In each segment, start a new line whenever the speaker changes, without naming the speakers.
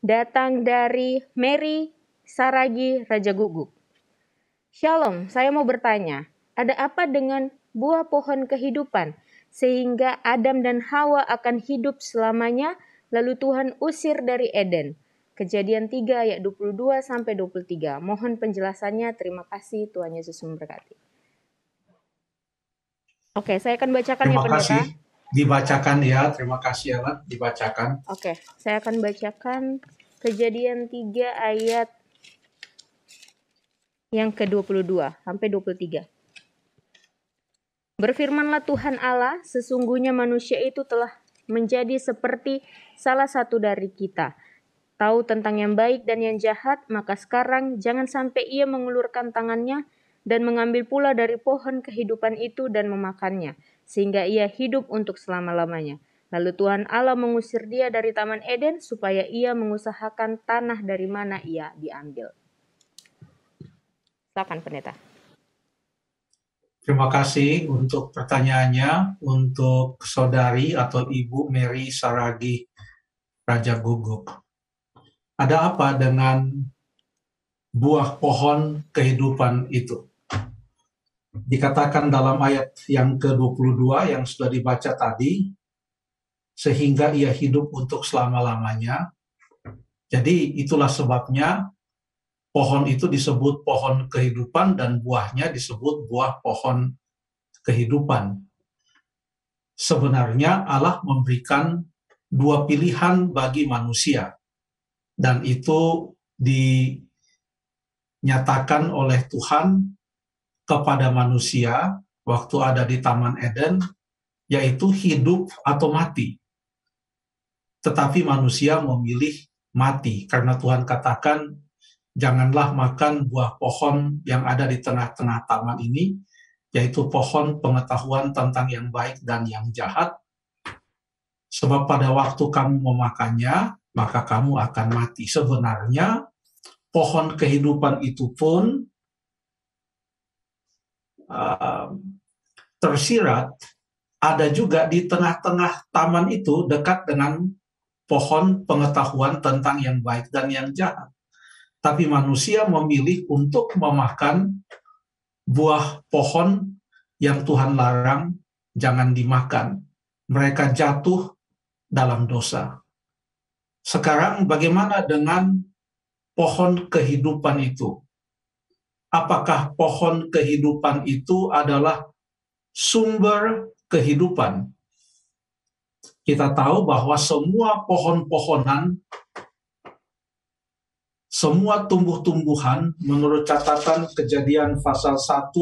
datang dari Mary Saragi Raja Guguk. Shalom, saya mau bertanya, ada apa dengan buah pohon kehidupan sehingga Adam dan Hawa akan hidup selamanya, lalu Tuhan usir dari Eden? Kejadian 3 ayat 22-23. Mohon penjelasannya, terima kasih, Tuhan Yesus memberkati. Oke, saya akan bacakan
Terima
ya pendeta.
kasih. Dibacakan ya, terima kasih Ella, dibacakan.
Oke, saya akan bacakan Kejadian 3 ayat yang ke-22 sampai 23. Berfirmanlah Tuhan Allah, sesungguhnya manusia itu telah menjadi seperti salah satu dari kita, tahu tentang yang baik dan yang jahat, maka sekarang jangan sampai ia mengulurkan tangannya dan mengambil pula dari pohon kehidupan itu dan memakannya, sehingga ia hidup untuk selama-lamanya. Lalu Tuhan Allah mengusir dia dari Taman Eden supaya ia mengusahakan tanah dari mana ia diambil. Silakan pendeta.
Terima kasih untuk pertanyaannya untuk saudari atau Ibu Mary Saragi Raja Guguk. Ada apa dengan buah pohon kehidupan itu? Dikatakan dalam ayat yang ke-22 yang sudah dibaca tadi, sehingga ia hidup untuk selama-lamanya. Jadi itulah sebabnya pohon itu disebut pohon kehidupan dan buahnya disebut buah pohon kehidupan. Sebenarnya Allah memberikan dua pilihan bagi manusia, dan itu dinyatakan oleh Tuhan kepada manusia waktu ada di Taman Eden, yaitu hidup atau mati. Tetapi manusia memilih mati, karena Tuhan katakan, janganlah makan buah pohon yang ada di tengah-tengah taman ini, yaitu pohon pengetahuan tentang yang baik dan yang jahat. Sebab pada waktu kamu memakannya, maka kamu akan mati. Sebenarnya, pohon kehidupan itu pun tersirat, ada juga di tengah-tengah taman itu, dekat dengan pohon pengetahuan tentang yang baik dan yang jahat. Tapi manusia memilih untuk memakan buah pohon yang Tuhan larang jangan dimakan. Mereka jatuh dalam dosa. Sekarang bagaimana dengan pohon kehidupan itu? Apakah pohon kehidupan itu adalah sumber kehidupan? Kita tahu bahwa semua pohon-pohonan, semua tumbuh-tumbuhan, menurut catatan Kejadian pasal 1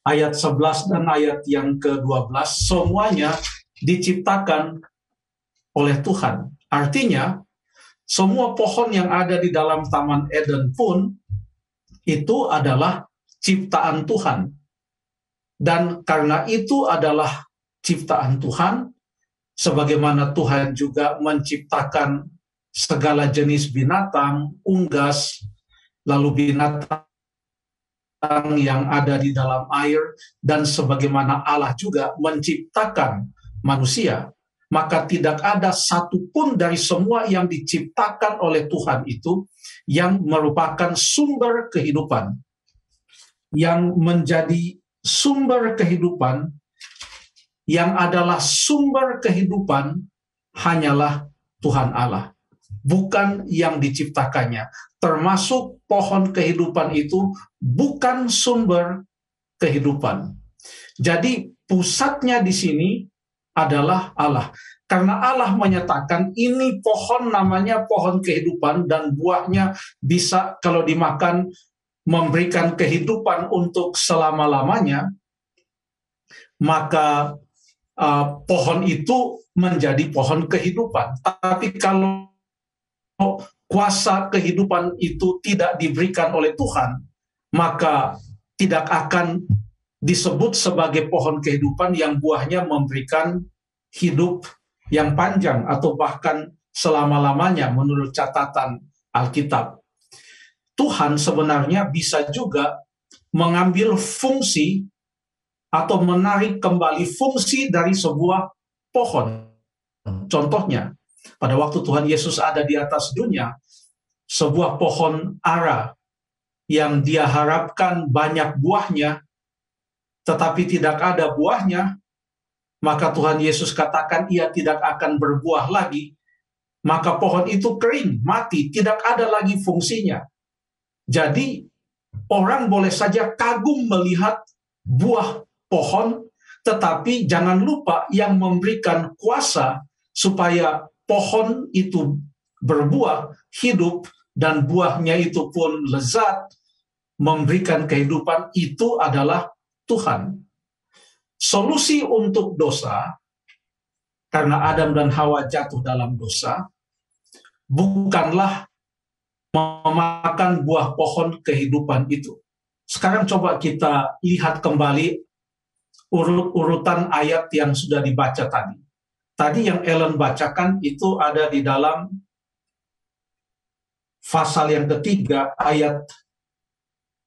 ayat 11 dan ayat yang ke-12, semuanya diciptakan oleh Tuhan. Artinya, semua pohon yang ada di dalam Taman Eden pun itu adalah ciptaan Tuhan. Dan karena itu adalah ciptaan Tuhan, sebagaimana Tuhan juga menciptakan segala jenis binatang, unggas, lalu binatang yang ada di dalam air, dan sebagaimana Allah juga menciptakan manusia, maka tidak ada satupun dari semua yang diciptakan oleh Tuhan itu yang merupakan sumber kehidupan. Yang menjadi sumber kehidupan, yang adalah sumber kehidupan, hanyalah Tuhan Allah, bukan yang diciptakannya. Termasuk pohon kehidupan itu bukan sumber kehidupan. Jadi pusatnya di sini adalah Allah. Karena Allah menyatakan ini pohon namanya pohon kehidupan dan buahnya bisa kalau dimakan memberikan kehidupan untuk selama-lamanya, maka pohon itu menjadi pohon kehidupan. Tapi kalau kuasa kehidupan itu tidak diberikan oleh Tuhan, maka tidak akan disebut sebagai pohon kehidupan yang buahnya memberikan hidup yang panjang atau bahkan selama-lamanya menurut catatan Alkitab. Tuhan sebenarnya bisa juga mengambil fungsi atau menarik kembali fungsi dari sebuah pohon. Contohnya, Pada waktu Tuhan Yesus ada di atas dunia, sebuah pohon ara yang dia harapkan banyak buahnya, tetapi tidak ada buahnya, maka Tuhan Yesus katakan ia tidak akan berbuah lagi. Maka pohon itu kering, mati, tidak ada lagi fungsinya. Jadi orang boleh saja kagum melihat buah pohon, tetapi jangan lupa yang memberikan kuasa supaya pohon itu berbuah, hidup, dan buahnya itu pun lezat, memberikan kehidupan, itu adalah Tuhan. Solusi untuk dosa, karena Adam dan Hawa jatuh dalam dosa, bukanlah memakan buah pohon kehidupan itu. Sekarang coba kita lihat kembali urut-urutan ayat yang sudah dibaca tadi. Tadi yang Ellen bacakan itu ada di dalam pasal yang ketiga ayat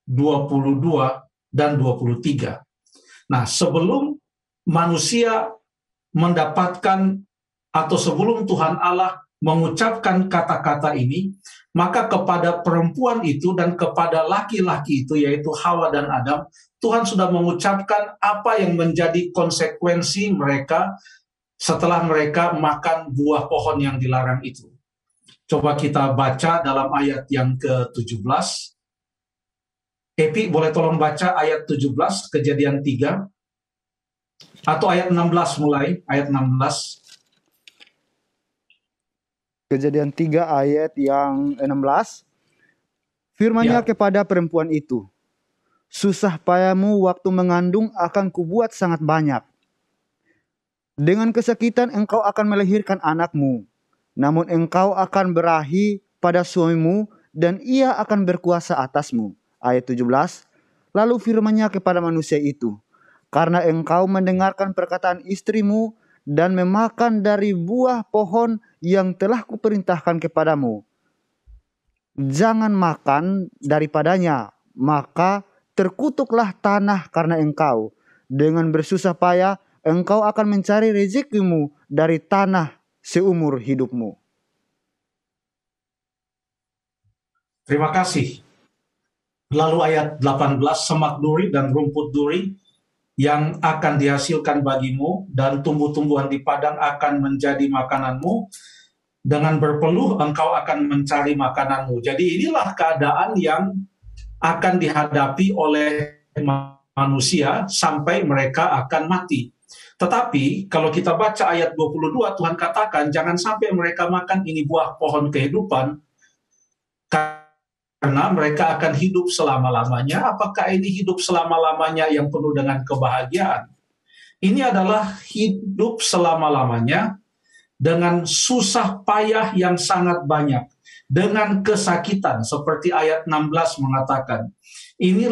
22 dan 23. Nah, sebelum manusia mendapatkan atau sebelum Tuhan Allah mengucapkan kata-kata ini, maka kepada perempuan itu dan kepada laki-laki itu, yaitu Hawa dan Adam, Tuhan sudah mengucapkan apa yang menjadi konsekuensi mereka setelah mereka makan buah pohon yang dilarang itu. Coba kita baca dalam ayat yang ke-17. Epi, boleh tolong baca ayat 17, Kejadian 3, atau ayat 16 mulai, ayat 16.
Kejadian 3 ayat yang 16. Firman-Nya kepada perempuan itu, susah payamu waktu mengandung akan kubuat sangat banyak. Dengan kesakitan engkau akan melahirkan anakmu, namun engkau akan berahi pada suamimu dan ia akan berkuasa atasmu. Ayat 17. Lalu firman-Nya kepada manusia itu, karena engkau mendengarkan perkataan istrimu dan memakan dari buah pohon yang telah kuperintahkan kepadamu, jangan makan daripadanya, maka terkutuklah tanah karena engkau. Dengan bersusah payah engkau akan mencari rezekimu dari tanah seumur hidupmu.
Terima kasih. Lalu ayat 18, semak duri dan rumput duri yang akan dihasilkan bagimu, dan tumbuh-tumbuhan di padang akan menjadi makananmu. Dengan berpeluh engkau akan mencari makananmu. Jadi inilah keadaan yang akan dihadapi oleh manusia sampai mereka akan mati. Tetapi kalau kita baca ayat 22, Tuhan katakan jangan sampai mereka makan ini buah pohon kehidupan, karena mereka akan hidup selama-lamanya. Apakah ini hidup selama-lamanya yang penuh dengan kebahagiaan? Ini adalah hidup selama-lamanya dengan susah payah yang sangat banyak, dengan kesakitan, seperti ayat 16 mengatakan. Ini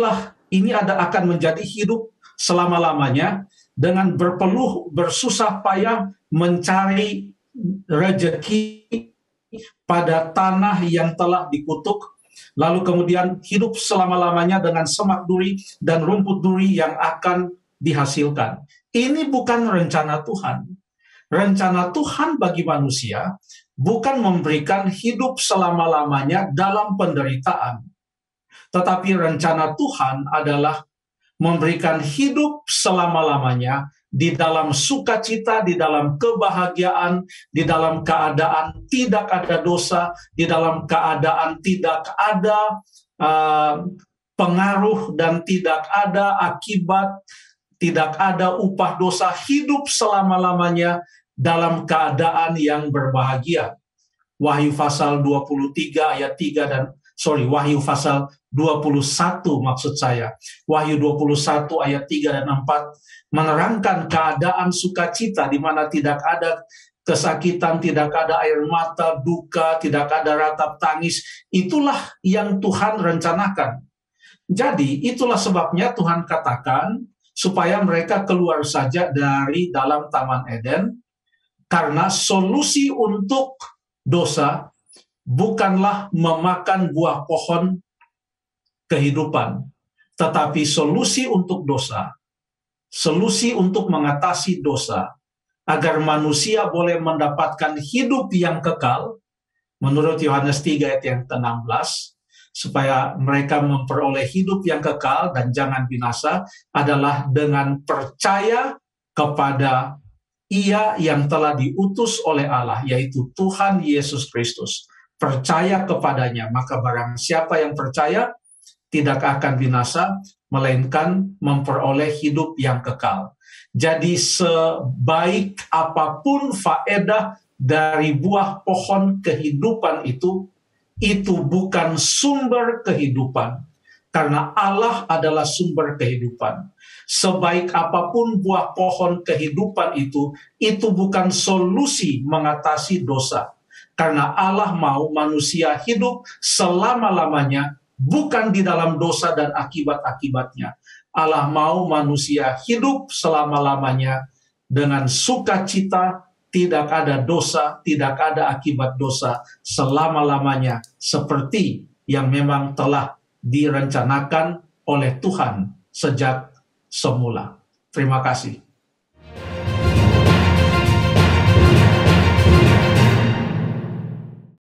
akan menjadi hidup selama-lamanya dengan berpeluh, bersusah payah mencari rezeki pada tanah yang telah dikutuk. Lalu kemudian hidup selama-lamanya dengan semak duri dan rumput duri yang akan dihasilkan. Ini bukan rencana Tuhan. Rencana Tuhan bagi manusia bukan memberikan hidup selama-lamanya dalam penderitaan. Tetapi rencana Tuhan adalah memberikan hidup selama-lamanya di dalam sukacita, di dalam kebahagiaan, di dalam keadaan tidak ada dosa, di dalam keadaan tidak ada pengaruh dan tidak ada akibat, tidak ada upah dosa, hidup selama-lamanya dalam keadaan yang berbahagia. Wahyu pasal 23 ayat 3 dan Wahyu pasal 21 maksud saya. Wahyu 21 ayat 3 dan 4 menerangkan keadaan sukacita di mana tidak ada kesakitan, tidak ada air mata, duka, tidak ada ratap tangis. Itulah yang Tuhan rencanakan. Jadi itulah sebabnya Tuhan katakan supaya mereka keluar saja dari dalam Taman Eden, karena solusi untuk dosa bukanlah memakan buah pohon kehidupan, tetapi solusi untuk dosa, solusi untuk mengatasi dosa agar manusia boleh mendapatkan hidup yang kekal, menurut Yohanes 3 ayat yang ke-16, supaya mereka memperoleh hidup yang kekal dan jangan binasa, adalah dengan percaya kepada Ia yang telah diutus oleh Allah, yaitu Tuhan Yesus Kristus. Percaya kepadanya, maka barang siapa yang percaya tidak akan binasa, melainkan memperoleh hidup yang kekal. Jadi sebaik apapun faedah dari buah pohon kehidupan itu bukan sumber kehidupan, karena Allah adalah sumber kehidupan. Sebaik apapun buah pohon kehidupan itu bukan solusi mengatasi dosa, karena Allah mau manusia hidup selama-lamanya, bukan di dalam dosa dan akibat-akibatnya. Allah mau manusia hidup selama-lamanya dengan sukacita, tidak ada dosa, tidak ada akibat dosa selama-lamanya, seperti yang memang telah direncanakan oleh Tuhan sejak semula. Terima kasih.